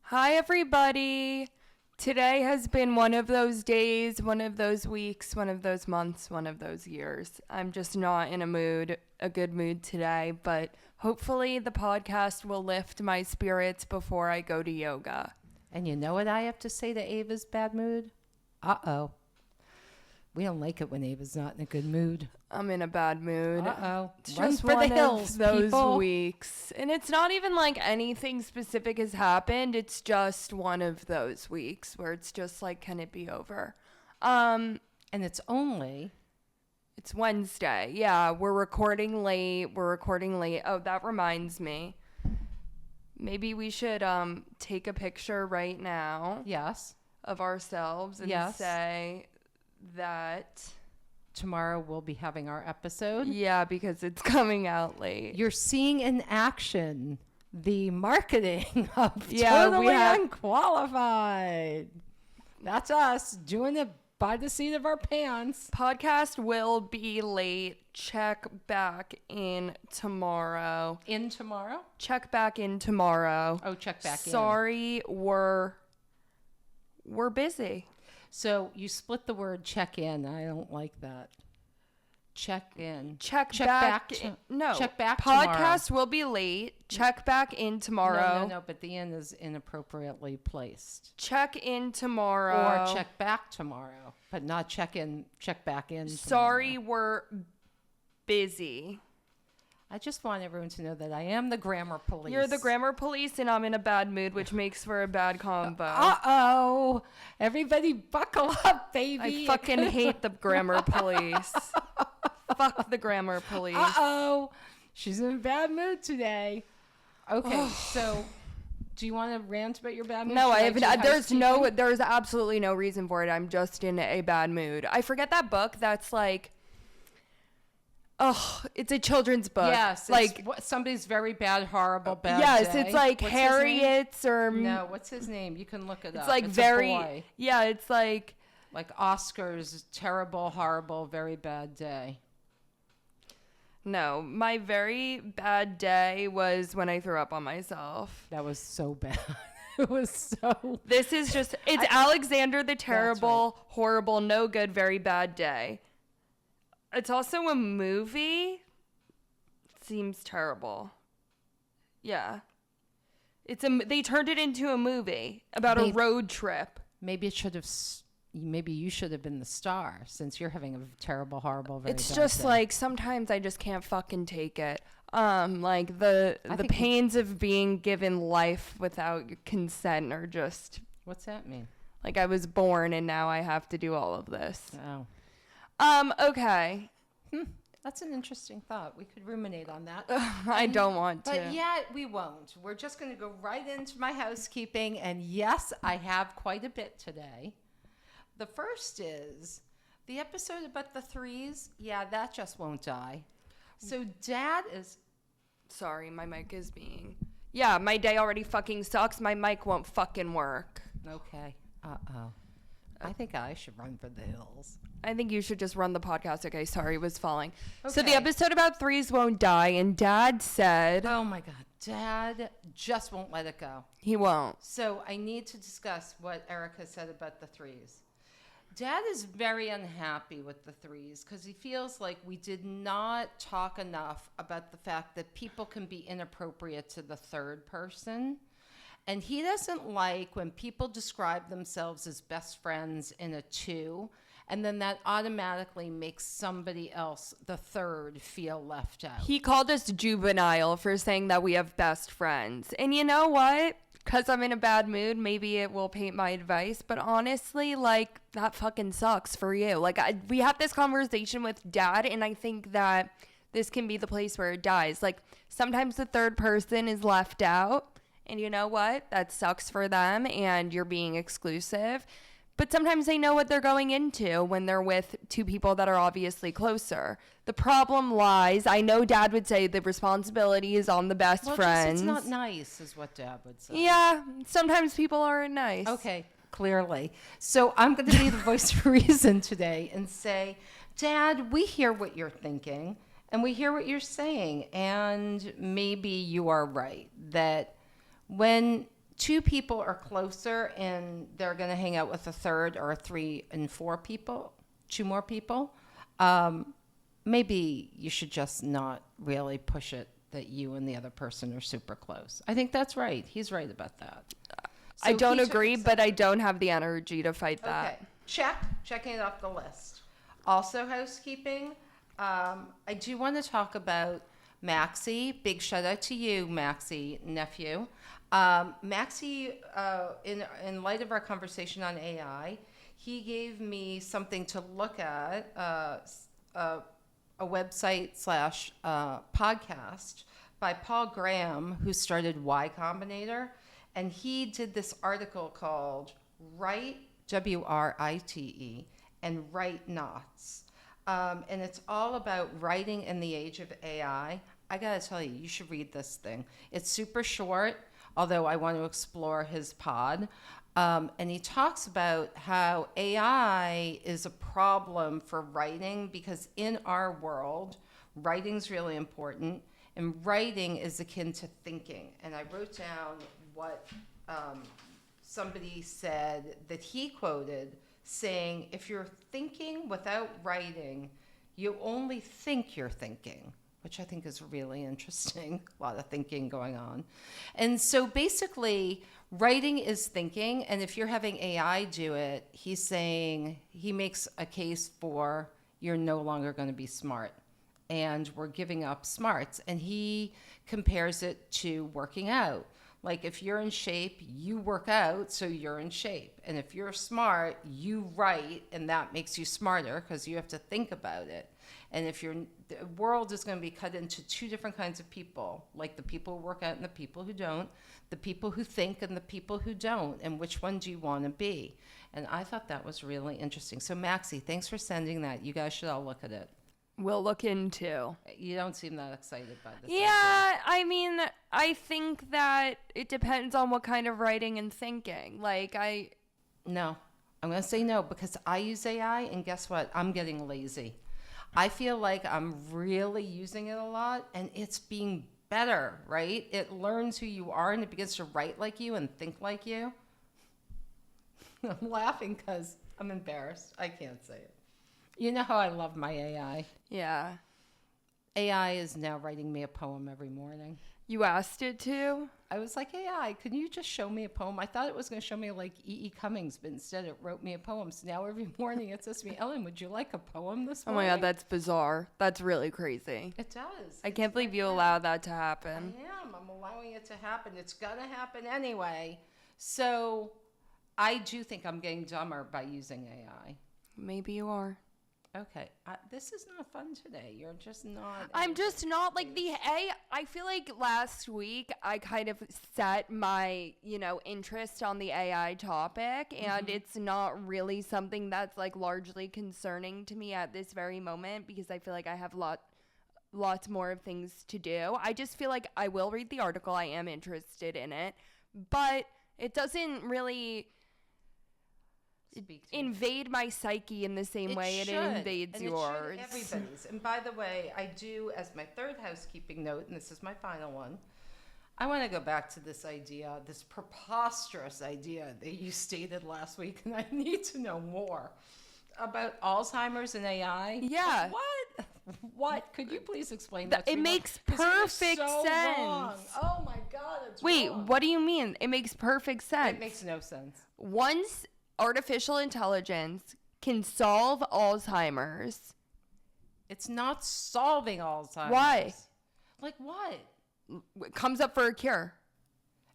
Hi, everybody. Today has been one of those days, one of those weeks, one of those months, one of those years. I'm just not in a good mood today, but hopefully the podcast will lift my spirits before I go to yoga. And you know what I have to say to Ava's bad mood? Uh-oh. We don't like it when Ava's not in a good mood. I'm in a bad mood. Uh-oh. It's Run just for one the hills, of those people. weeks. And it's not even like anything specific has happened. It's just one of those weeks where it's just like, can it be over? And it's Wednesday. Yeah, we're recording late. Oh, that reminds me. Maybe we should take a picture right now yes, of ourselves and Yes. say that tomorrow we'll be having our episode. yeah, because it's coming out late. You're seeing in action the marketing of Yeah, Totally we have- Unqualified. That's us doing it by the seat of our pants. Podcast will be late. Check back in tomorrow. In tomorrow? Check back in tomorrow. Oh, check back in. Sorry, we're busy. So you split the word check in. I don't like that. Check in. Check Check back. back. No. Check back Podcast will be late. Check back in tomorrow. No, but the in is inappropriately placed. Check in tomorrow. Or check back tomorrow, but not check back in. Sorry, tomorrow. we're busy. I just want everyone to know that I am the grammar police. You're the grammar police, and I'm in a bad mood, which makes for a bad combo. Uh-oh. Everybody buckle up, baby. I fucking hate the grammar police. Fuck the grammar police. Uh-oh. She's in a bad mood today. Okay, so do you want to rant about your bad mood? No, Should I do haven't. housekeeping? There's absolutely no reason for it. I'm just in a bad mood. I forget that book that's like, it's a children's book. Yes, like somebody's very bad, horrible, bad yes, day. it's like What's his name? Harriet's or No, what's his name? You can look it up. it's like a very boy. yeah. It's like Oscar's terrible, horrible, very bad day. no. My very bad day was when I threw up on myself. That was so bad. It was so. This is just it's Alexander the Terrible, horrible, no good, very bad day. It's also a movie. Seems terrible. Yeah. They turned it into a movie about a road trip. Maybe it should have. Maybe you should have been the star since you're having a terrible, horrible, very It's bad just day. like sometimes I just can't fucking take it. Like the pains of being given life without consent are just What's that mean? like I was born and now I have to do all of this. Oh. Okay. That's an interesting thought. We could ruminate on that. I don't want to. But yet we won't. We're just going to go right into my housekeeping. And yes, I have quite a bit today. The first is the episode about the threes. Yeah, that just won't die. So Dad is... Sorry, my mic is being... Yeah, my day already fucking sucks. My mic won't fucking work. Okay. Uh-oh. I think I should run for the hills. I think you should just run the podcast. Okay, sorry, it was falling. So the Okay. episode about threes won't die, and Dad said Oh, my God. Dad just won't let it go. he won't. So I need to discuss what Erica said about the threes. Dad is very unhappy with the threes because he feels like we did not talk enough about the fact that people can be inappropriate to the third person. And he doesn't like when people describe themselves as best friends in a two, and then that automatically makes somebody else, the third, feel left out. He called us juvenile for saying that we have best friends. And you know what? Because I'm in a bad mood, maybe it will paint my advice. But honestly, like, that fucking sucks for you. Like, we had this conversation with Dad, and I think that this can be the place where it dies. Like, sometimes the third person is left out. And you know what? That sucks for them, and you're being exclusive. But sometimes they know what they're going into when they're with two people that are obviously closer. The problem lies, I know Dad would say the responsibility is on the best friends. It's not nice, is what Dad would say. Yeah, sometimes people aren't nice. Okay, clearly. So I'm going to be the voice of reason today and say, Dad, we hear what you're thinking, and we hear what you're saying, and maybe you are right, that when 2 people are closer and they're going to hang out with a third or 3 and 4 people, 2 more people, maybe you should just not really push it that you and the other person are super close. I think that's right. He's right about that. I So don't he took agree, but exception. I don't have the energy to fight that. Okay, checking it off the list. Also housekeeping, I do want to talk about Maxie. Big shout out to you, Maxie, nephew. Maxie, in light of our conversation on AI, he gave me something to look at, a website slash podcast by Paul Graham, who started Y Combinator. And he did this article called Write, W-R-I-T-E, and Write Knots. And it's all about writing in the age of AI. I gotta tell you, you should read this thing. It's super short, although I want to explore his pod. And he talks about how AI is a problem for writing because in our world, writing's really important, and writing is akin to thinking. And I wrote down what somebody said that he quoted, saying, if you're thinking without writing, you only think you're thinking, which I think is really interesting. A lot of thinking going on. And so basically, writing is thinking, and if you're having AI do it, he's saying, he makes a case for you're no longer going to be smart, and we're giving up smarts. And he compares it to working out. Like if you're in shape, you work out, so you're in shape. And if you're smart, you write, and that makes you smarter because you have to think about it. And if the world is going to be cut into 2 different kinds of people, like the people who work out and the people who don't, the people who think and the people who don't, and which one do you want to be? And I thought that was really interesting. So Maxie, thanks for sending that. You guys should all look at it. We'll look into. You don't seem that excited by this. Yeah, I mean, I think that it depends on what kind of writing and thinking. No, I'm going to say no because I use AI, and guess what? I'm getting lazy. I feel like I'm really using it a lot, and it's being better, right? It learns who you are, and it begins to write like you and think like you. I'm laughing because I'm embarrassed. I can't say it. You know how I love my AI? Yeah. AI is now writing me a poem every morning. You asked it to? I was like, AI, can you just show me a poem? I thought it was going to show me like E.E. Cummings, but instead it wrote me a poem. So now every morning it says to me, Ellen, would you like a poem this Oh morning? my God, that's bizarre. That's really crazy. It does. I can't believe you allowed that to happen. I am. I'm allowing it to happen. It's going to happen anyway. So I do think I'm getting dumber by using AI. Maybe you are. Okay. This is not fun today. You're just not. I'm just not like I feel like last week I kind of set my, interest on the AI topic, and it's not really something that's like largely concerning to me at this very moment because I feel like I have lots more of things to do. I just feel like I will read the article. I am interested in it, but it doesn't really invade my psyche in the same way it invades and yours. It should everybody's. And by the way, I do, as my third housekeeping note, and this is my final one, I want to go back to this idea, this preposterous idea that you stated last week, and I need to know more about Alzheimer's and AI. Yeah. What? What? Could you please explain that to It me? makes 'Cause it is perfect so sense. wrong. Oh my God, it's Wait, wrong. what do you mean? It makes perfect sense. It makes no sense. Once artificial intelligence can solve Alzheimer's. It's not solving Alzheimer's. Why? Like what? It comes up for a cure.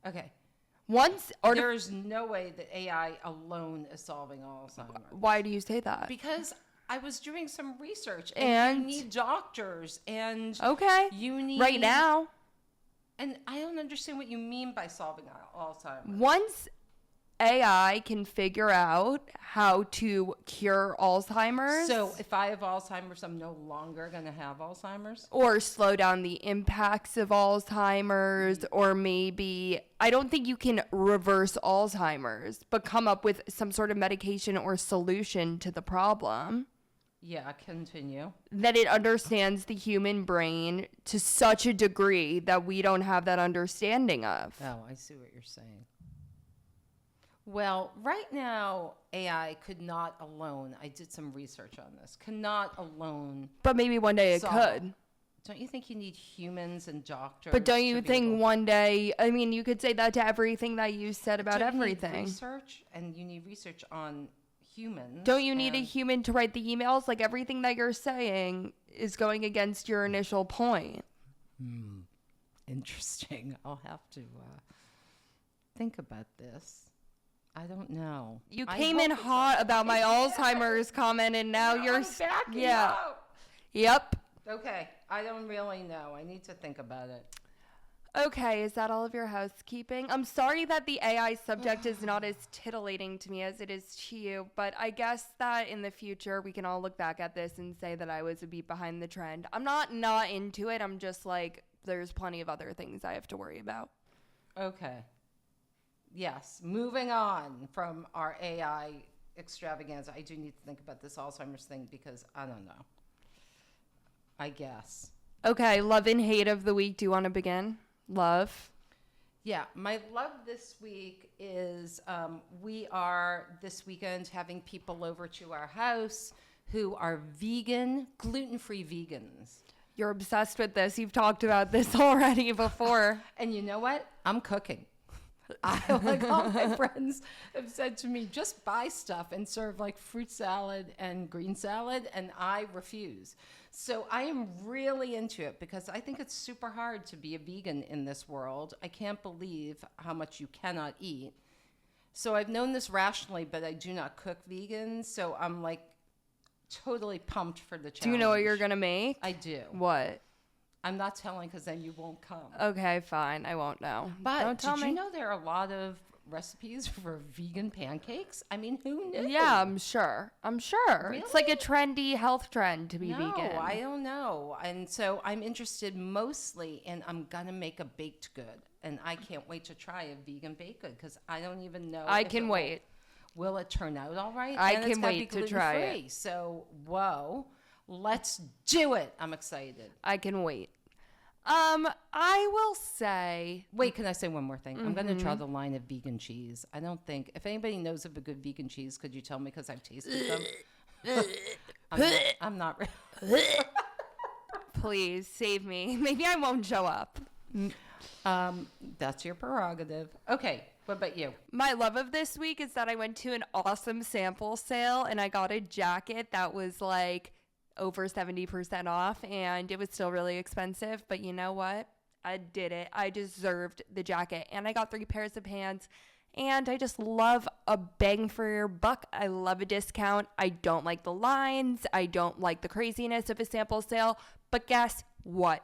Okay. Once There's no way that AI alone is solving Alzheimer's. Why do you say that? Because I was doing some research, And? you need doctors, and Okay. you need Right now. And I don't understand what you mean by solving Alzheimer's. Once AI can figure out how to cure Alzheimer's. So if I have Alzheimer's, I'm no longer going to have Alzheimer's? Or slow down the impacts of Alzheimer's, or maybe, I don't think you can reverse Alzheimer's, but come up with some sort of medication or solution to the problem. Yeah, continue. That it understands the human brain to such a degree that we don't have that understanding of. Oh, I see what you're saying. Well, right now, AI could not alone, I did some research on this, cannot alone But maybe one day it solve. could. Don't you think you need humans and doctors? But don't to you be think able- one day, I mean, you could say that to everything that you said about Don't you need everything. research, and you need research on humans. Don't you need a and- human to write the emails? Like everything that you're saying is going against your initial point. Interesting. I'll have to think about this. I don't know. You I came hope in it's hot not- about my Alzheimer's comment and now you're I'm backing yeah. out. Yep. Okay. I don't really know. I need to think about it. Okay, is that all of your housekeeping? I'm sorry that the AI subject is not as titillating to me as it is to you, but I guess that in the future we can all look back at this and say that I was a beat behind the trend. I'm not into it. I'm just like, there's plenty of other things I have to worry about. Okay. Yes. Moving on from our AI extravaganza, I do need to think about this Alzheimer's thing because I don't know. I guess. Okay, love and hate of the week. Do you want to begin? Love. Yeah, my love this week is we are this weekend having people over to our house who are vegan, gluten-free vegans. You're obsessed with this. You've talked about this already before. And you know what? I'm cooking. Like all my friends have said to me, just buy stuff and serve like fruit salad and green salad, and I refuse. So I am really into it because I think it's super hard to be a vegan in this world. I can't believe how much you cannot eat. So I've known this rationally, but I do not cook vegan. So I'm like totally pumped for the challenge. Do you know what you're going to make? I do. What? I'm not telling because then you won't come. Okay, fine. I won't know. But don't tell did me. you know there are a lot of recipes for vegan pancakes? I mean, who knew? Yeah, I'm sure. It's like a trendy health trend to be No, vegan. I don't know. And so I'm interested mostly in I'm going to make a baked good. And I can't wait to try a vegan baked good because I don't even know. I if can it wait. Will it turn out all right? I And it's can gotta wait be to try it. gluten-free. So, whoa, let's do it. I'm excited. I can wait. I will say Wait, can I say one more thing? I'm going to Mm-hmm. draw the line of vegan cheese. I don't think, if anybody knows of a good vegan cheese, could you tell me because I've tasted them? I'm not please save me. Maybe I won't show up. That's your prerogative. Okay, what about you? My love of this week is that I went to an awesome sample sale and I got a jacket that was like over 70% off and it was still really expensive. But you know what? I did it. I deserved the jacket and I got 3 pairs of pants. And I just love a bang for your buck. I love a discount. I don't like the lines. I don't like the craziness of a sample sale. But guess what?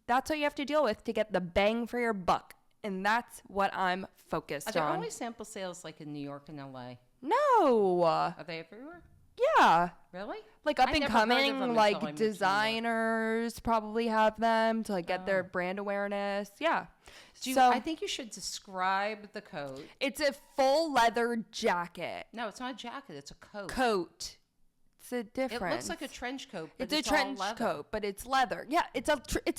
That's what you have to deal with to get the bang for your buck. And that's what I'm focused Are there on. only sample sales like in New York and LA? No. Are they everywhere? Yeah. Really? Like up I and never heard of them coming, until I like moved to New York. designers probably have them to like get their Oh. brand awareness. Yeah. I think you should describe the coat. It's a full leather jacket. No, it's not a jacket. It's a coat. Coat. It's a It difference. looks like a trench coat, but It's a all trench leather. coat, but it's leather. Yeah, it's a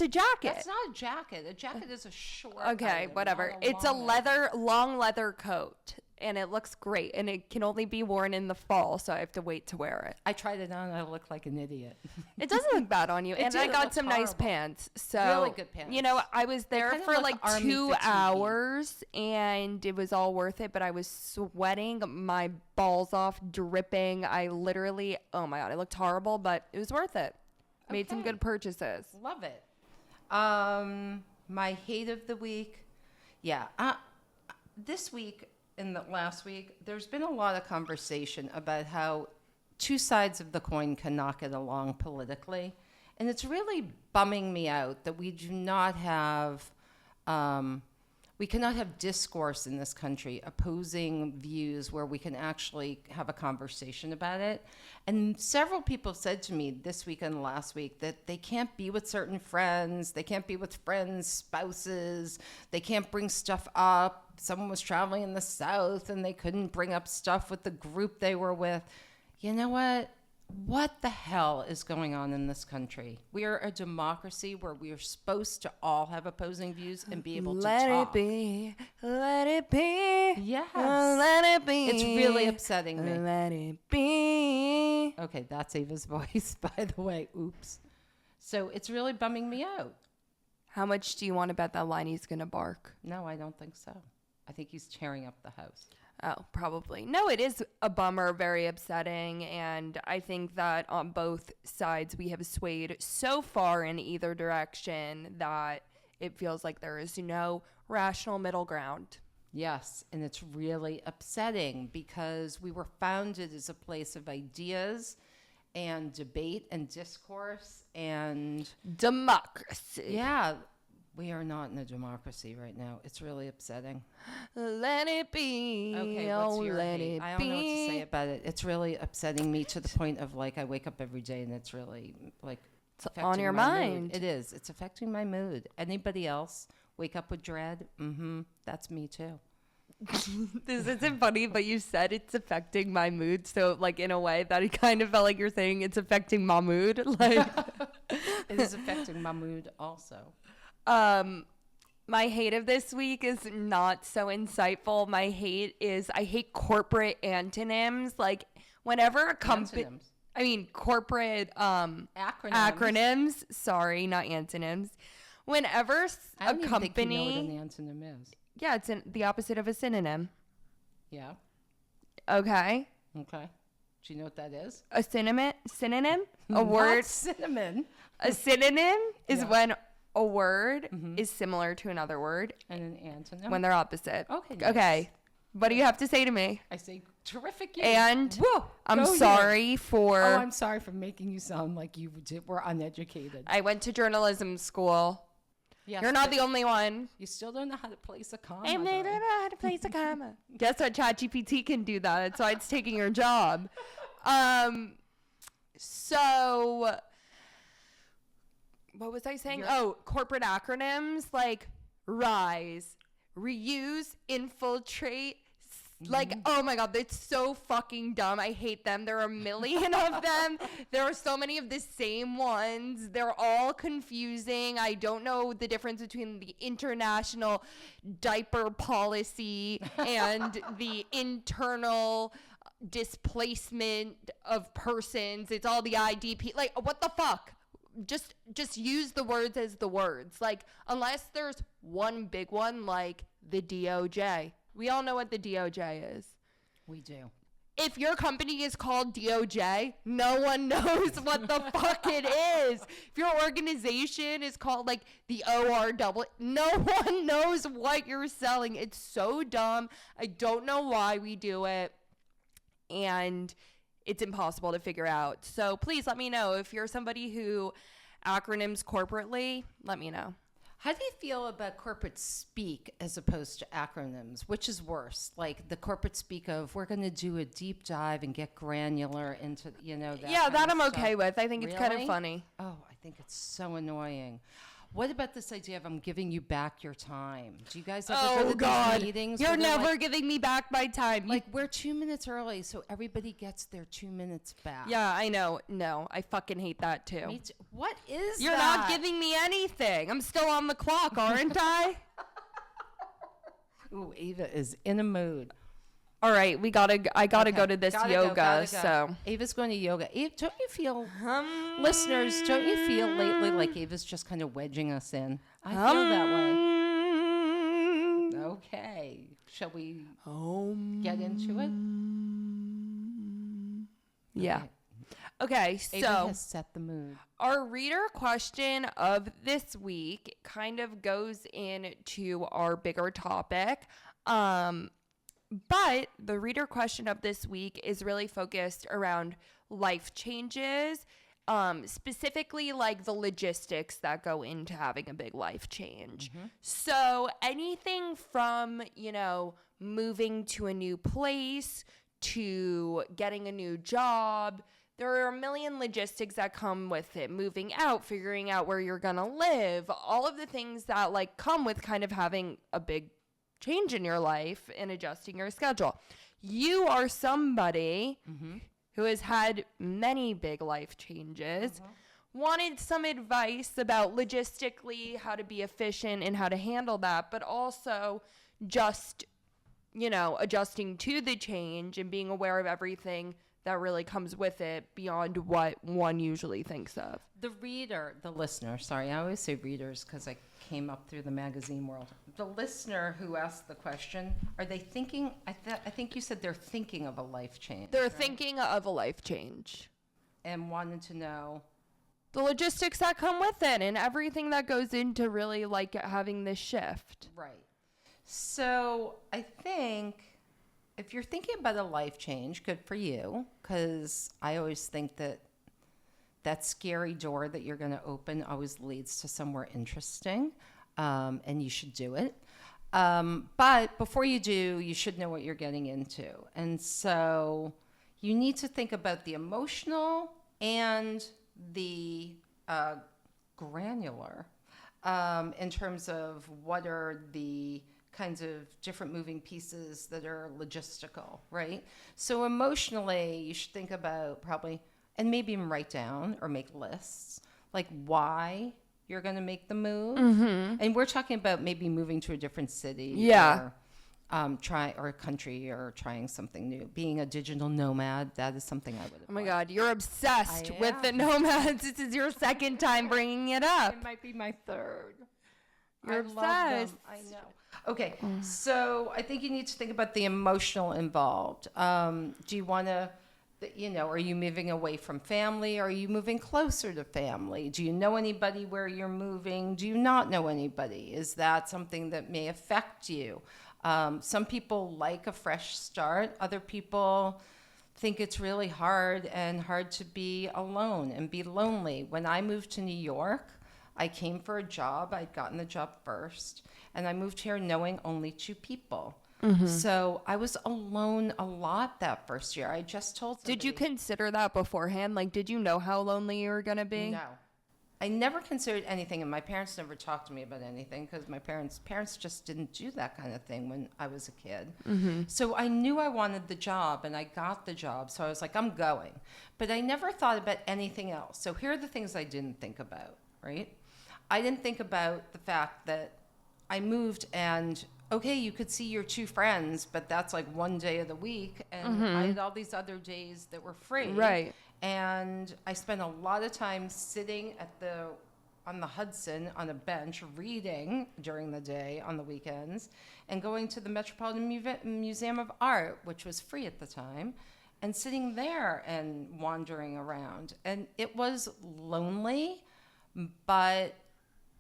jacket. That's not a jacket. A jacket is a short. Okay, item, whatever. not It's a long item. long leather coat, and it looks great. And it can only be worn in the fall, so I have to wait to wear it. I tried it on. I look like an idiot. It doesn't look bad on you, It and did, I it got looked some nice horrible. pants. So Really good pants. You know, I was there kind of for look like army 2 fatigue-y. hours, and it was all worth it. But I was sweating my balls off, dripping. I literally, oh my god, I looked horrible, but it was worth it. Made some Okay. good purchases. Love it. My hate of the week. Yeah. This week and the last week, there's been a lot of conversation about how 2 sides of the coin cannot get along politically. And it's really bumming me out that we do not have, we cannot have discourse in this country, opposing views where we can actually have a conversation about it. And several people said to me this week and last week that they can't be with certain friends, they can't be with friends' spouses, they can't bring stuff up. Someone was traveling in the South and they couldn't bring up stuff with the group they were with. You know what? What the hell is going on in this country? We are a democracy where we are supposed to all have opposing views and be able to Let talk. it be. Let it be. Yes. Let it be. It's really upsetting me. Let it be. Okay, that's Ava's voice, by the way. Oops. So it's really bumming me out. How much do you want to bet that Liney's going to bark? No, I don't think so. I think he's tearing up the house. Oh, probably. No, it is a bummer, very upsetting. And I think that on both sides, we have swayed so far in either direction that it feels like there is no rational middle ground. Yes, and it's really upsetting because we were founded as a place of ideas and debate and discourse and Democracy. yeah, we are not in a democracy right now. It's really upsetting. Let it be. Okay, Oh, what's your let hate? it I don't know what to say be. about it. It's really upsetting me to the point of like I wake up every day and it's really like It's on affecting your my mind. mood. It is. It's affecting my mood. Anybody else wake up with dread? Mm-hmm. That's me too. This isn't funny, but you said it's affecting my mood. So, like, in a way that it kind of felt like you're saying it's affecting my mood. Like, It is affecting my mood also. my hate of this week is not so insightful. My hate is I hate corporate antonyms. Like, whenever a company, Antonyms. I mean, corporate acronyms. Sorry, not antonyms. Whenever I a don't even company, think you know what an antonym is. yeah, it's the opposite of a synonym. Yeah. Okay. Okay. Do you know what that is? A synonym, a Not word. cinnamon. A synonym is Yeah. when a word is similar to another word And an antonym. when they're opposite. Okay, nice. Okay. What do you have to say to me? I say terrific. You. And Whoa, I'm go you. sorry for. Oh, I'm sorry for making you sound like you were uneducated. I went to journalism school. Yes, You're not but the only one. You still don't know how to place a comma. I don't though. know how to place a comma. Guess what? ChatGPT can do that. That's why it's taking your job. So what was I saying? Corporate acronyms like RISE, reuse, infiltrate. Like, oh my God, that's so fucking dumb. I hate them. There are a million of them. There are so many of the same ones. They're all confusing. I don't know the difference between the international diaper policy and the internal displacement of persons. It's all the IDP. Like, what the fuck? Just use the words as the words. Like, unless there's one big one like the DOJ. We all know what the DOJ is. We do. If your company is called DOJ, no one knows what the fuck it is. If your organization is called like the ORW, no one knows what you're selling. It's so dumb. I don't know why we do it. And it's impossible to figure out. So please let me know if you're somebody who acronyms corporately, let me know. How do you feel about corporate speak as opposed to acronyms? Which is worse? Like the corporate speak of we're going to do a deep dive and get granular into, that Yeah, kind that of I'm okay stuff. with. I think it's kind of Really? funny. Oh, I think it's so annoying. What about this idea of I'm giving you back your time? Do you guys ever go Oh to God, these meetings? you're where they're never like, giving me back my time. like we're 2 minutes early, so everybody gets their 2 minutes back. Yeah, I know. No, I fucking hate that too. Me too. What is You're that? not giving me anything. I'm still on the clock, aren't I? Ooh, Ava is in a mood. All right, I gotta go to this Gotta yoga. go. So Ava's going to yoga. Ava, don't you feel, listeners, don't you feel lately like Ava's just kind of wedging us in? I feel that way. Okay. Shall we get into it? Yeah. Okay, Ava so has set the mood. our reader question of this week kind of goes into our bigger topic. But the reader question of this week is really focused around life changes, specifically like the logistics that go into having a big life change. So anything from, moving to a new place to getting a new job, there are a million logistics that come with it. Moving out, figuring out where you're gonna live, all of the things that like come with kind of having a big change in your life and adjusting your schedule. You are somebody who has had many big life changes, wanted some advice about logistically how to be efficient and how to handle that, but also just, adjusting to the change and being aware of everything that really comes with it beyond what one usually thinks of. The reader, the listener, sorry, I always say readers because I came up through the magazine world. The listener who asked the question, are they thinking, I think you said they're thinking of a life change. They're right? thinking of a life change. And wanted to know. The logistics that come with it and everything that goes into really like having this shift. Right. So I think if you're thinking about a life change, good for you, because I always think that that scary door that you're going to open always leads to somewhere interesting, and you should do it. But before you do, you should know what you're getting into. And so you need to think about the emotional and the granular in terms of what are the kinds of different moving pieces that are logistical, right? So emotionally, you should think about probably, and maybe even write down or make lists, like why you're going to make the move. And we're talking about maybe moving to a different city. Yeah. Or a country or trying something new. Being a digital nomad, that is something I would have. Oh my God, you're obsessed I with the am. nomads. This is your second time bringing it up. It might be my third. You're I love them. obsessed. I know. Okay, so I think you need to think about the emotional involved. Do you want to, are you moving away from family? Are you moving closer to family? Do you know anybody where you're moving? Do you not know anybody? Is that something that may affect you? Some people like a fresh start. Other people think it's really hard to be alone and be lonely. When I moved to New York, I came for a job. I'd gotten the job first. And I moved here knowing only 2 people. So I was alone a lot that first year. I just told somebody. Did you consider that beforehand? Like, did you know how lonely you were going to be? No. I never considered anything, and my parents never talked to me about anything because my parents just didn't do that kind of thing when I was a kid. So I knew I wanted the job, and I got the job. So I was like, I'm going. But I never thought about anything else. So here are the things I didn't think about, right? I didn't think about the fact that I moved and, okay, you could see your 2 friends, but that's like one day of the week. And I had all these other days that were free. Right. And I spent a lot of time sitting on the Hudson on a bench reading during the day on the weekends and going to the Metropolitan Museum of Art, which was free at the time, and sitting there and wandering around. And it was lonely, but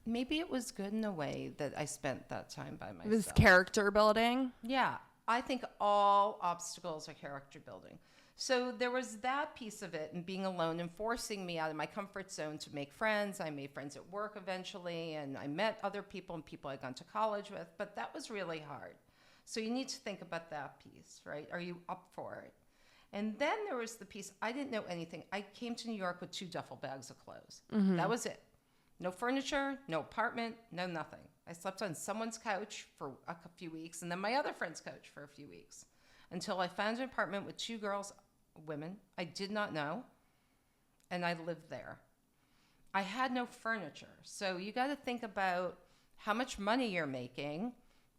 maybe it was good in a way that I spent that time by myself. It was character building. Yeah, I think all obstacles are character building. So there was that piece of it and being alone and forcing me out of my comfort zone to make friends. I made friends at work eventually, and I met other people and people I'd gone to college with, but that was really hard. So you need to think about that piece, right? Are you up for it? And then there was the piece, I didn't know anything. I came to New York with 2 duffel bags of clothes. That was it. No furniture, no apartment, no nothing. I slept on someone's couch for a few weeks and then my other friend's couch for a few weeks until I found an apartment with 2 women I did not know, and I lived there. I had no furniture. So you got to think about how much money you're making.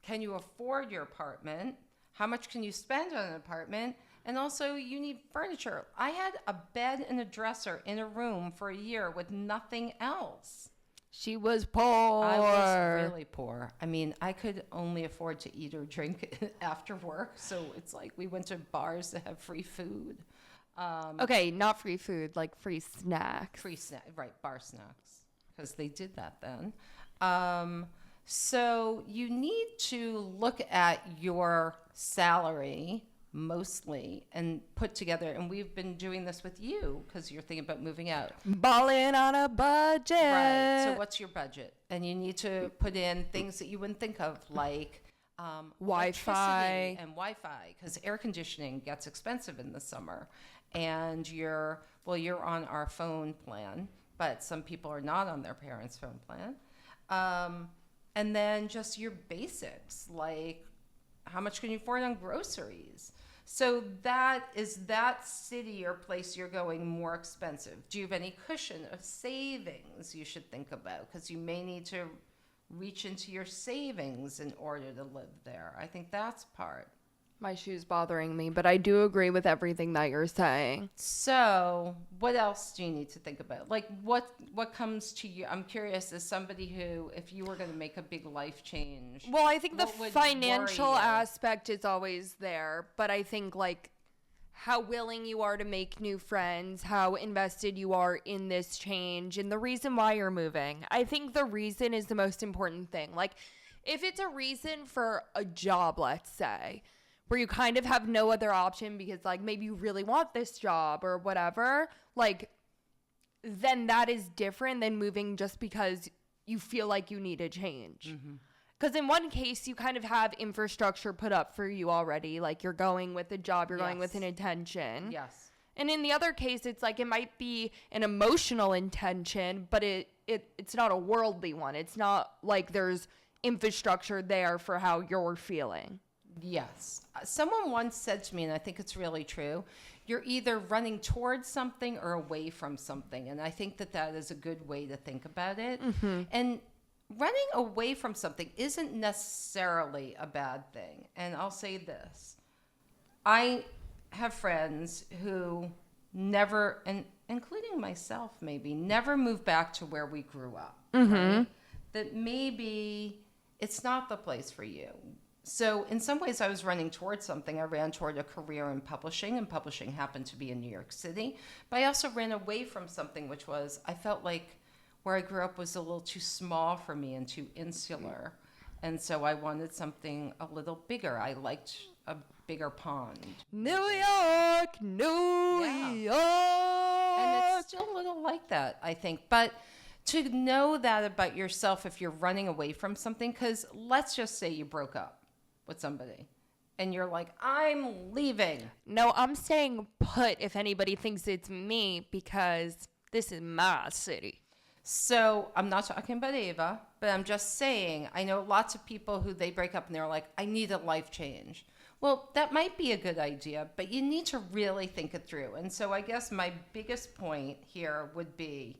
Can you afford your apartment? How much can you spend on an apartment? And also, you need furniture. I had a bed and a dresser in a room for a year with nothing else. She was poor. I was really poor. I mean, I could only afford to eat or drink after work. So it's like we went to bars to have free food. Okay, not free food, like free snacks. Free snack, right, bar snacks, because they did that then. So you need to look at your salary mostly and put together, and we've been doing this with you because you're thinking about moving out. Balling on a budget. Right. So what's your budget? And you need to put in things that you wouldn't think of, like Wi-Fi electricity and Wi-Fi, because air conditioning gets expensive in the summer. And you're on our phone plan, but some people are not on their parents' phone plan. And then just your basics, like how much can you afford on groceries? So that city or place you're going more expensive? Do you have any cushion of savings you should think about? Because you may need to reach into your savings in order to live there. I think that's part. My shoe's bothering me, but I do agree with everything that you're saying. So, what else do you need to think about? Like, what comes to you? I'm curious, as somebody who, if you were going to make a big life change, Well, I think the what would financial worry you? aspect is always there, but I think like how willing you are to make new friends, how invested you are in this change, and the reason why you're moving. I think the reason is the most important thing. Like, if it's a reason for a job, let's say, where you kind of have no other option because like maybe you really want this job or whatever, like then that is different than moving just because you feel like you need a change. Because in one case, you kind of have infrastructure put up for you already. Like you're going with a job, you're going with an intention. Yes. And in the other case, it's like it might be an emotional intention, but it's not a worldly one. It's not like there's infrastructure there for how you're feeling. Yes. Someone once said to me, and I think it's really true, you're either running towards something or away from something. And I think that is a good way to think about it. And running away from something isn't necessarily a bad thing. And I'll say this. I have friends who never, and including myself maybe, never moved back to where we grew up. Right? That maybe it's not the place for you. So in some ways I was running towards something. I ran toward a career in publishing, and publishing happened to be in New York City. But I also ran away from something, which was I felt like where I grew up was a little too small for me and too insular. And so I wanted something a little bigger. I liked a bigger pond. New York, New York. And it's still a little like that, I think. But to know that about yourself if you're running away from something, because let's just say you broke up with somebody and you're like, I'm leaving. No, I'm staying put if anybody thinks it's me because this is my city. So I'm not talking about Ava, but I'm just saying, I know lots of people who they break up and they're like, I need a life change. Well, that might be a good idea, but you need to really think it through. And so I guess my biggest point here would be,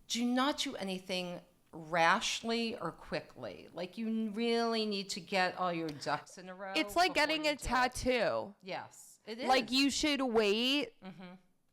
do not do anything rashly or quickly. Like you really need to get all your ducks in a row. It's like before getting you a do it. tattoo. Yes, it is. Like you should wait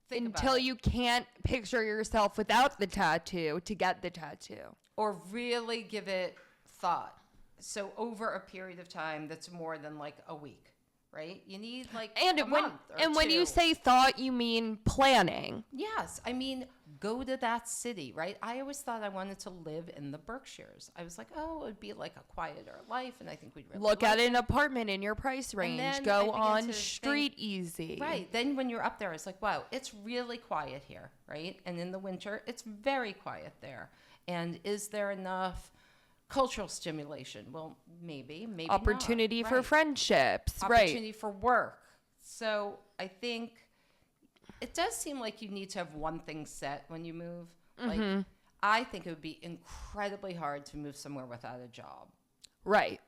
Think about until it. you can't picture yourself without the tattoo to get the tattoo. Or really give it thought. So over a period of time that's more than like a week, right? You need like And a when month or when you two. say thought, you mean planning. Yes, I mean, go to that city, right? I always thought I wanted to live in the Berkshires. I was like, oh, it would be like a quieter life, and I think we'd really Look like at it. an apartment in your price range. then I Go began on to Street think- Easy. Right. Then when you're up there, it's like, wow, it's really quiet here, right? And in the winter, it's very quiet there. And is there enough cultural stimulation? Well, maybe not. Opportunity for Right. friendships. Opportunity for work. So I think it does seem like you need to have one thing set when you move. Like I think it would be incredibly hard to move somewhere without a job. Right.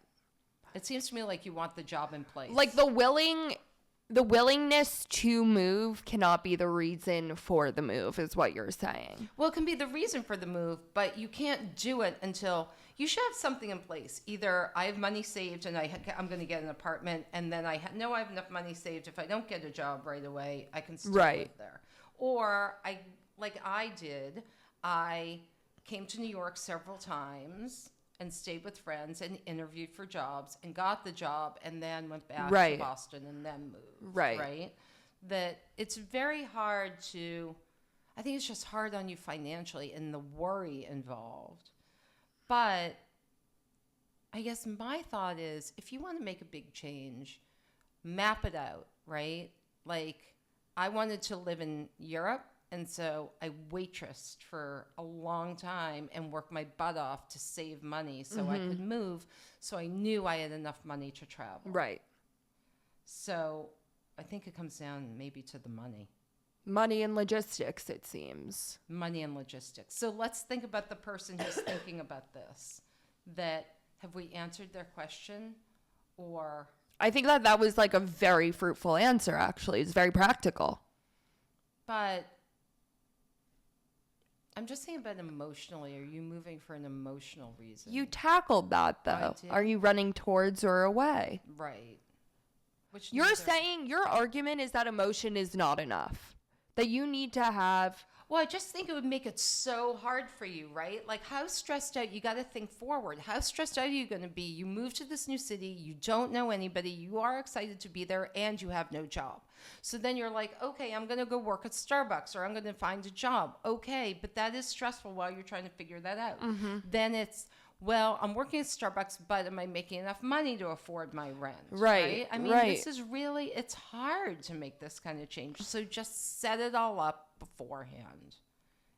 It seems to me like you want the job in place. Like the willingness to move cannot be the reason for the move is what you're saying. Well, it can be the reason for the move, but you can't do it until you should have something in place. Either I have money saved and I'm going to get an apartment, and then I know I have enough money saved. If I don't get a job right away, I can still Right. live there. Or I did, I came to New York several times and stayed with friends and interviewed for jobs and got the job and then went back Right. to Boston and then moved. Right. Right. That it's very hard to, I think it's just hard on you financially and the worry involved. But I guess my thought is if you want to make a big change, map it out, right? Like I wanted to live in Europe. And so I waitressed for a long time and worked my butt off to save money so I could move. So I knew I had enough money to travel. Right. So I think it comes down maybe to the money. Money and logistics, it seems. Money and logistics. So let's think about the person who's thinking about this. That have we answered their question, or I think that was like a very fruitful answer, actually. It's very practical. But I'm just saying about emotionally. Are you moving for an emotional reason? You tackled that, though. did. Are you running towards or away? Right. Which You're neither- saying your argument is that emotion is not enough. That you need to have... Well, I just think it would make it so hard for you, right? Like, how stressed out, you got to think forward. How stressed out are you going to be? You move to this new city, you don't know anybody, you are excited to be there, and you have no job. So then you're like, okay, I'm going to go work at Starbucks, or I'm going to find a job. Okay, but that is stressful while you're trying to figure that out. Then it's, well, I'm working at Starbucks, but am I making enough money to afford my rent? Right, I mean, right. this is really, it's hard to make this kind of change. So just set it all up beforehand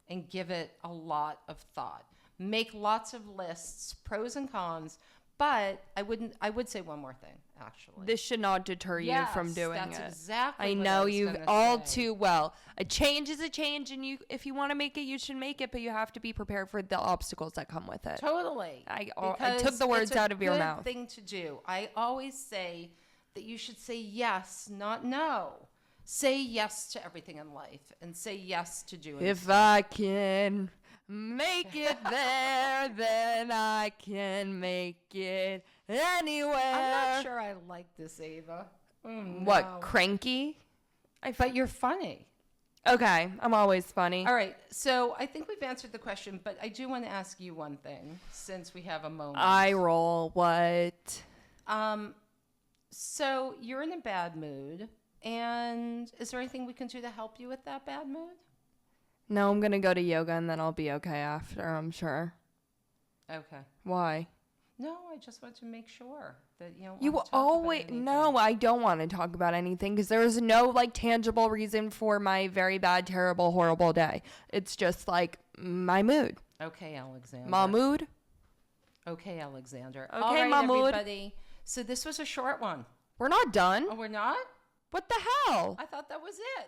and give it a lot of thought. Make lots of lists, pros and cons, but I would say one more thing, actually. This should not deter you from doing that's it. exactly I what know was you gonna all say. too well. A change is a change, and if you want to make it, you should make it, but you have to be prepared for the obstacles that come with it. Totally. I Because took the words it's a out of your good mouth. thing to do. I always say that you should say yes, not no. Say yes to everything in life and say yes to doing If stuff. I can make it there, then I can make it anywhere. I'm not sure I like this, Ava. What, No. cranky? But you're funny. Okay, I'm always funny. All right, so I think we've answered the question, but I do want to ask you one thing since we have a moment. I roll what? So you're in a bad mood, and is there anything we can do to help you with that bad mood? No, I'm going to go to yoga and then I'll be okay after, I'm sure. Okay. Why? No, I just want to make sure that you don't You want to talk always about anything. no, I don't want to talk about anything because there is no like tangible reason for my very bad, terrible, horrible day. It's just like my mood. Okay, Alexander. My mood. Okay, Alexander. Okay, All right, my mood. everybody. So this was a short one. We're not done. Oh, we're not? What the hell? I thought that was it.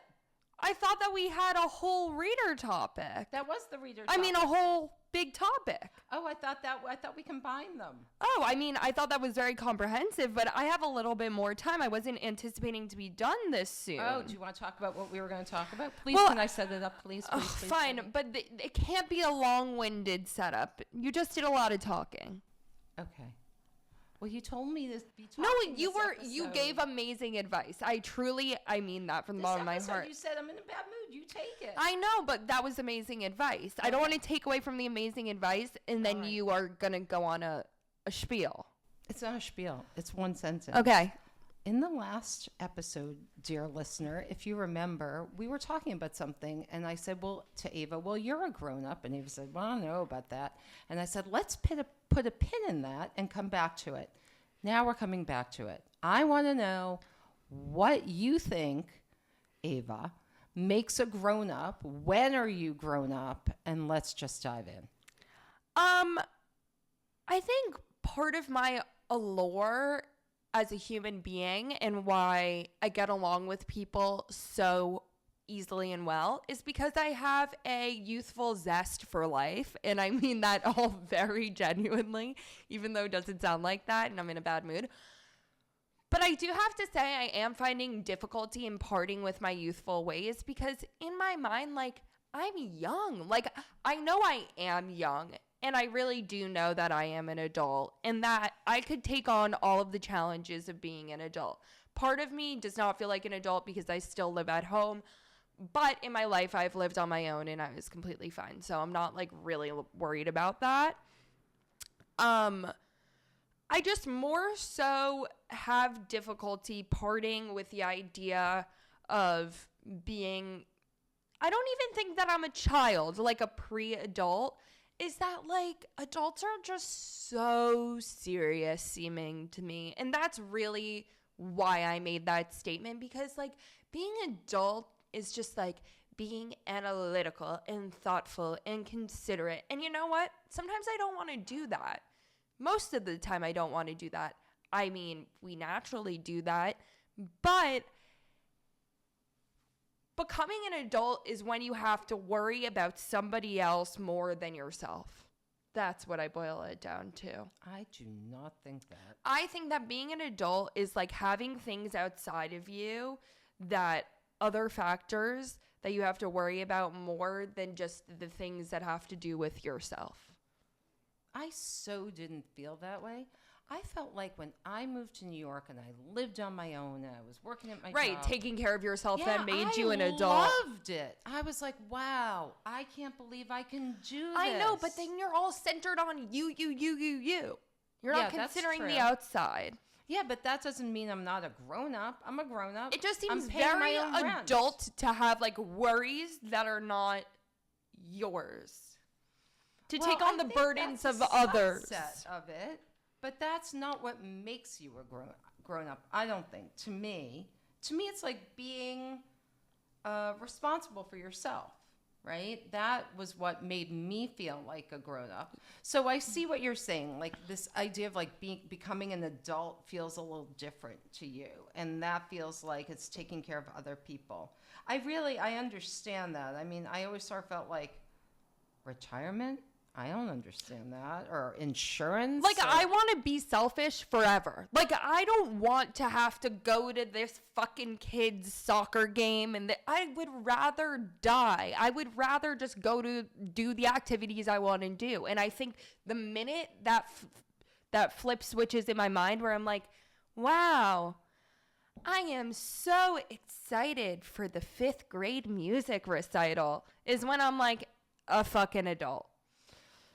I thought that we had a whole reader topic. That was the reader. I mean, a topic. whole big topic. Oh, I thought we combined them. Oh, I mean, I thought that was very comprehensive, but I have a little bit more time. I wasn't anticipating to be done this soon. Oh, do you want to talk about what we were going to talk about? Please, Well, can I set it up, please? Please, please, Fine, please. but it can't be a long-winded setup. You just did a lot of talking. Okay. Well, you told me to be talking. No, this you episode. gave amazing advice. I mean that from the This bottom of my episode, heart. You said I'm in a bad mood. You take it. I know, but that was amazing advice. I don't want to take away from the amazing advice, and then All right. you are gonna go on a spiel. It's not a spiel. It's one sentence. Okay. In the last episode, dear listener, if you remember, we were talking about something, and I said, well, to Ava, well, you're a grown-up. And Ava said, well, I don't know about that. And I said, let's put a pin in that and come back to it. Now we're coming back to it. I want to know what you think, Ava, makes a grown-up. When are you grown up? And let's just dive in. I think part of my allure as a human being and why I get along with people so easily and well is because I have a youthful zest for life. And I mean that all very genuinely, even though it doesn't sound like that and I'm in a bad mood. But I do have to say I am finding difficulty in parting with my youthful ways because in my mind, like, I'm young. Like, I know I am young. And I really do know that I am an adult and that I could take on all of the challenges of being an adult. Part of me does not feel like an adult because I still live at home. But in my life, I've lived on my own and I was completely fine. So I'm not like really worried about that. I just more so have difficulty parting with the idea of being, I don't even think that I'm a child, like a pre-adult. Is that like adults are just so serious seeming to me. And that's really why I made that statement because like being adult is just like being analytical and thoughtful and considerate. And you know what? Sometimes I don't want to do that. Most of the time I don't want to do that. I mean, we naturally do that, but becoming an adult is when you have to worry about somebody else more than yourself. That's what I boil it down to. I do not think that. I think that being an adult is like having things outside of you, that other factors that you have to worry about more than just the things that have to do with yourself. I so didn't feel that way. I felt like when I moved to New York and I lived on my own and I was working at my Right, job. taking care of yourself that made I you an adult. loved it. I was like, wow, I can't believe I can do this. I know, but then you're all centered on you. You're Yeah, not that's considering true. the outside. Yeah, but that doesn't mean I'm not a grown-up. I'm a grown-up. It just I'm seems paying very my own rent. adult to have like worries that are not yours. To Well, take on I the think burdens that's of a others. subset of it, but that's not what makes you a grown up. I don't think. To me, it's like being responsible for yourself, right? That was what made me feel like a grown up. So I see what you're saying. Like this idea of like becoming an adult feels a little different to you, and that feels like it's taking care of other people. I understand that. I mean, I always sort of felt like retirement. I don't understand that. Or insurance. Like, or- I want to be selfish forever. Like, I don't want to have to go to this fucking kid's soccer game. And I would rather die. I would rather just go to do the activities I want to do. And I think the minute that flip switches in my mind where I'm like, wow, I am so excited for the 5th grade music recital, is when I'm like a fucking adult.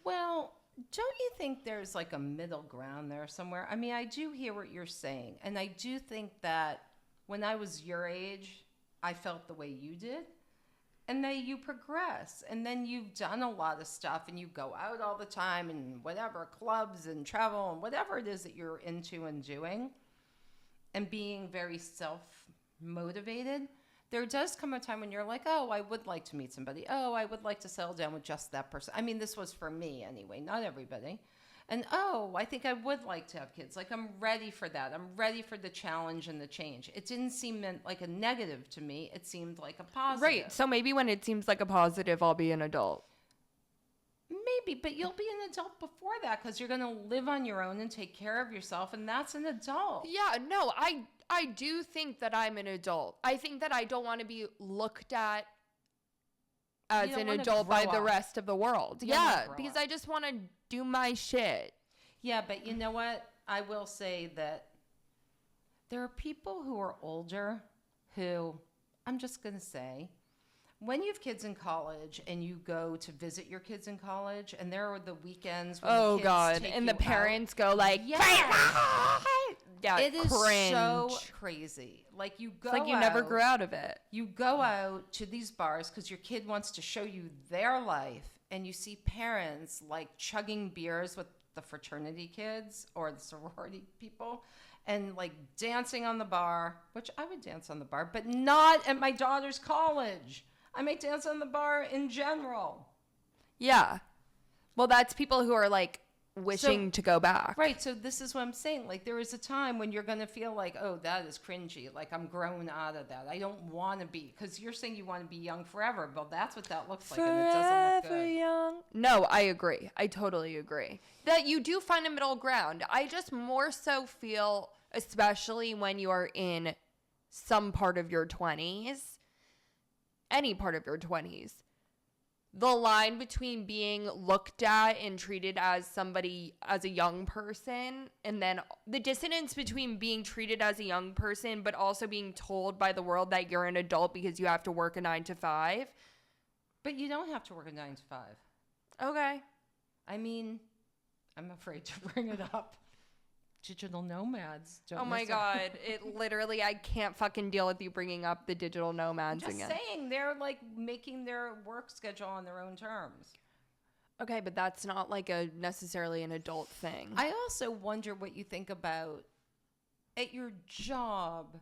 Well, don't you think there's like a middle ground there somewhere? I mean, I do hear what you're saying. And I do think that when I was your age, I felt the way you did. And then you progress. And then you've done a lot of stuff and you go out all the time and whatever, clubs and travel and whatever it is that you're into and doing. And being very self-motivated. There does come a time when you're like, oh, I would like to meet somebody. Oh, I would like to settle down with just that person. I mean, this was for me anyway, not everybody. And oh, I think I would like to have kids. Like, I'm ready for that. I'm ready for the challenge and the change. It didn't seem like a negative to me. It seemed like a positive. Right. So maybe when it seems like a positive, I'll be an adult. Maybe, but you'll be an adult before that because you're going to live on your own and take care of yourself, and that's an adult. Yeah, no, I do think that I'm an adult. I think that I don't want to be looked at as don't an wanna adult by grow the up. rest of the world. You don't wanna Yeah, grow because up. I just want to do my shit. Yeah, but you know what? I will say that there are people who are older who, I'm just going to say, when you have kids in college and you go to visit your kids in college and there are the weekends when the Oh kids God, take and the you parents go like, Yes. yeah, it is cringe. so crazy. Like you go It's like you never out- grew out of it. You go out to these bars because your kid wants to show you their life, and you see parents like chugging beers with the fraternity kids or the sorority people and like dancing on the bar, which I would dance on the bar, but not at my daughter's college. I might dance on the bar in general. Yeah. Well, that's people who are like wishing to go back. Right. So this is what I'm saying. Like there is a time when you're going to feel like, oh, that is cringy. Like I'm grown out of that. I don't want to be, because you're saying you want to be young forever. But that's what that looks like. And it doesn't look Forever good. young. No, I agree. I totally agree. That you do find a middle ground. I just more so feel, especially when you are in some part of your 20s, any part of your 20s, the line between being looked at and treated as somebody, as a young person, and then the dissonance between being treated as a young person but also being told by the world that you're an adult because you have to work a 9 to 5. But you don't have to work a 9 to 5. Okay. I mean, I'm afraid to bring it up. Digital nomads. Don't Oh my miss God. It literally, I can't fucking deal with you bringing up the digital nomads Just again. saying, they're like making their work schedule on their own terms. Okay, but that's not like a necessarily an adult thing. I also wonder what you think about at your job.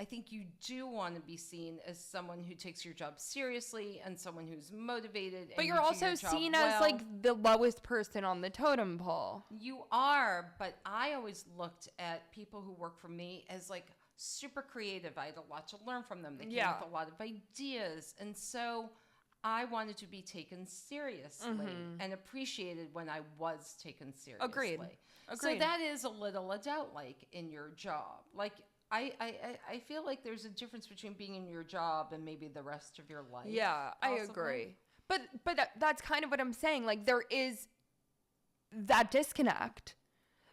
I think you do want to be seen as someone who takes your job seriously and someone who's motivated. But and you're you do also your job seen well. as like the lowest person on the totem pole. You are, but I always looked at people who work for me as like super creative. I had a lot to learn from them. They came Yeah. with a lot of ideas. And so I wanted to be taken seriously and appreciated when I was taken seriously. Agreed. So that is a little adult-like in your job. Like, I feel like there's a difference between being in your job and maybe the rest of your life. Yeah, I possibly. agree. But that's kind of what I'm saying. Like, there is that disconnect.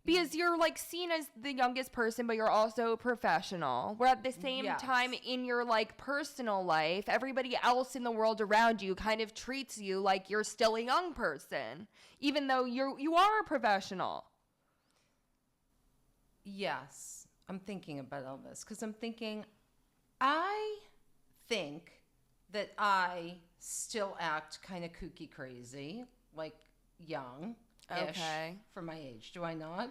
Because you're, like, seen as the youngest person, but you're also professional. Where at the same Yes. time, in your, like, personal life, everybody else in the world around you kind of treats you like you're still a young person. Even though you are a professional. Yes, I'm thinking about all this because I'm thinking, I think that I still act kind of kooky crazy, like young-ish Okay. for my age. Do I not?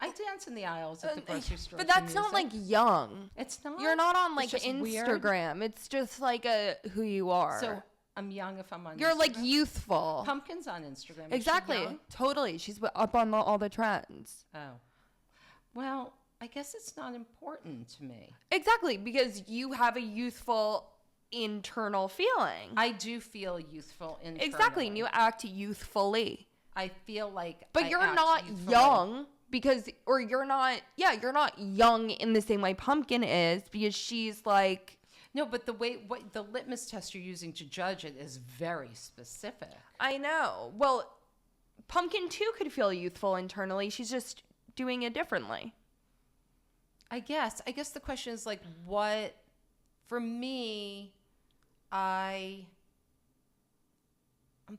I dance in the aisles at the grocery store. But to that's not, music. like, young. It's not. You're not on, like, It's just weird. Instagram. It's just, like, who you are. So I'm young if I'm on. You're, Instagram. like, youthful. Pumpkin's on Instagram. Is she Exactly. young? Totally. She's up on all the trends. Oh, well, I guess it's not important to me. Exactly, because you have a youthful internal feeling. I do feel youthful internally. Exactly, and you act youthfully. I feel like, But I you're act not youthfully. young because, or you're not young in the same way Pumpkin is because she's like, No, but what the litmus test you're using to judge it is very specific. I know. Well, Pumpkin too could feel youthful internally. She's just doing it differently. I guess the question is like, what, for me, I'm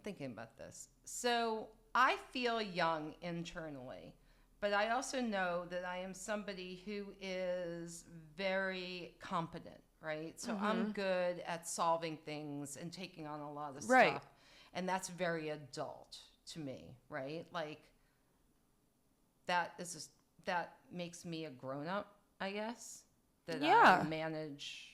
thinking about this. So I feel young internally, but I also know that I am somebody who is very competent, right? So I'm good at solving things and taking on a lot of Right. stuff. And that's very adult to me, right? Like that makes me a grown-up, I guess. That Yeah. I manage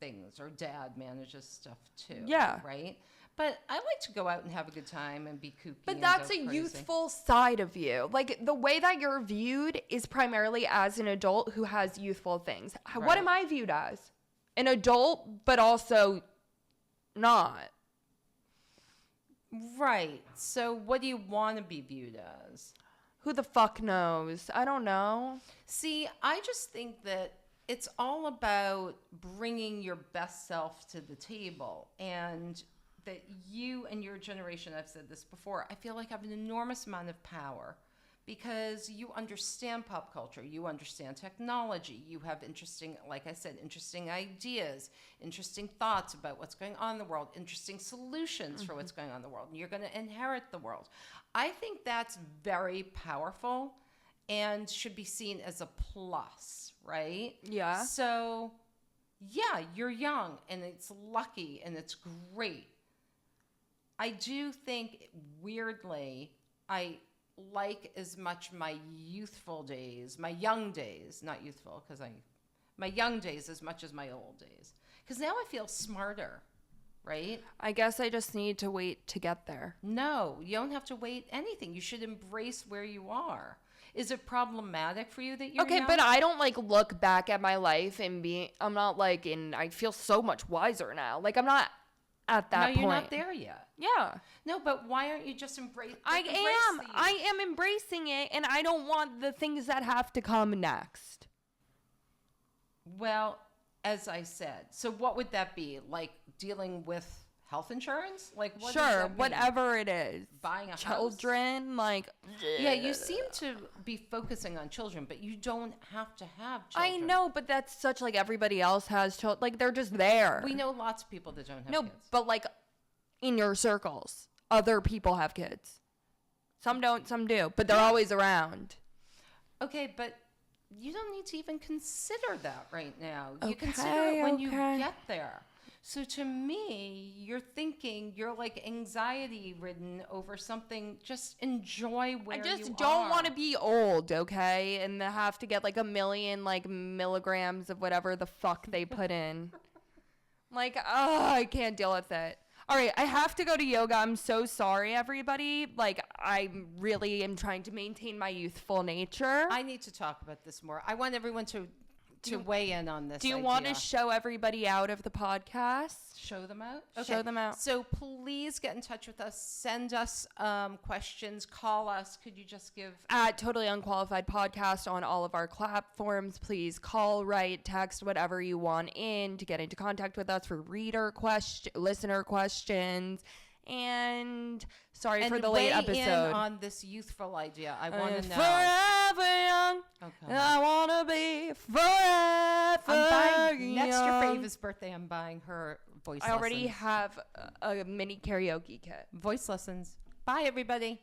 things, or dad manages stuff too. Yeah. Right? But I like to go out and have a good time and be kooky. But and that's go a crazy. youthful side of you. Like the way that you're viewed is primarily as an adult who has youthful things. What Right. am I viewed as? An adult, but also not. Right. So what do you want to be viewed as? Who the fuck knows? I don't know. See, I just think that it's all about bringing your best self to the table, and that you and your generation, I've said this before, I feel like have an enormous amount of power because you understand pop culture, you understand technology, you have interesting, like I said, interesting ideas, interesting thoughts about what's going on in the world, interesting solutions for what's going on in the world, and you're going to inherit the world. I think that's very powerful and should be seen as a plus, right? Yeah. So, yeah, you're young and it's lucky and it's great. I do think, weirdly, I like as much my youthful days, my young days, not youthful, my young days as much as my old days. Because now I feel smarter, right? I guess I just need to wait to get there. No, you don't have to wait anything. You should embrace where you are. Is it problematic for you that you're Okay, young? but I don't like look back at my life and I'm not like I feel so much wiser now. Like I'm not at that point. No, you're not there yet. Yeah. No, but why aren't you just embrace? I am embracing it, and I don't want the things that have to come next. Well, as I said, so what would that be? Like dealing with health insurance? Like what does Sure, that mean? whatever it is. Buying a house? Children, like. Yeah, you seem to be focusing on children, but you don't have to have I children. know, but that's such like everybody else has children. Like they're just there. We know lots of people that don't have No, kids. but like in your circles, other people have kids. Some don't, some do, but they're always around. Okay, but you don't need to even consider that right now. You Okay, consider it when you okay. get there. So to me, you're like anxiety ridden over something. Just enjoy where I you just don't are. want to be old, okay? And have to get like 1 million like milligrams of whatever the fuck they put in. Like, I can't deal with it. All right, I have to go to yoga. I'm so sorry, everybody. Like, I really am trying to maintain my youthful nature. I need to talk about this more. I want everyone to to weigh in on this. Do you idea. want to show everybody out of the podcast? Show them out? Show them out. So please get in touch with us. Send us questions. Call us. Could you just give... At Totally Unqualified Podcast on all of our platforms. Please call, write, text, whatever you want in to get into contact with us for listener questions. And sorry for the late episode. In on this youthful idea. I want to know. Forever young. Okay. I want to be forever young. Next your Fave's birthday, I'm buying her voice lessons. I already have a mini karaoke kit. Voice lessons. Bye, everybody.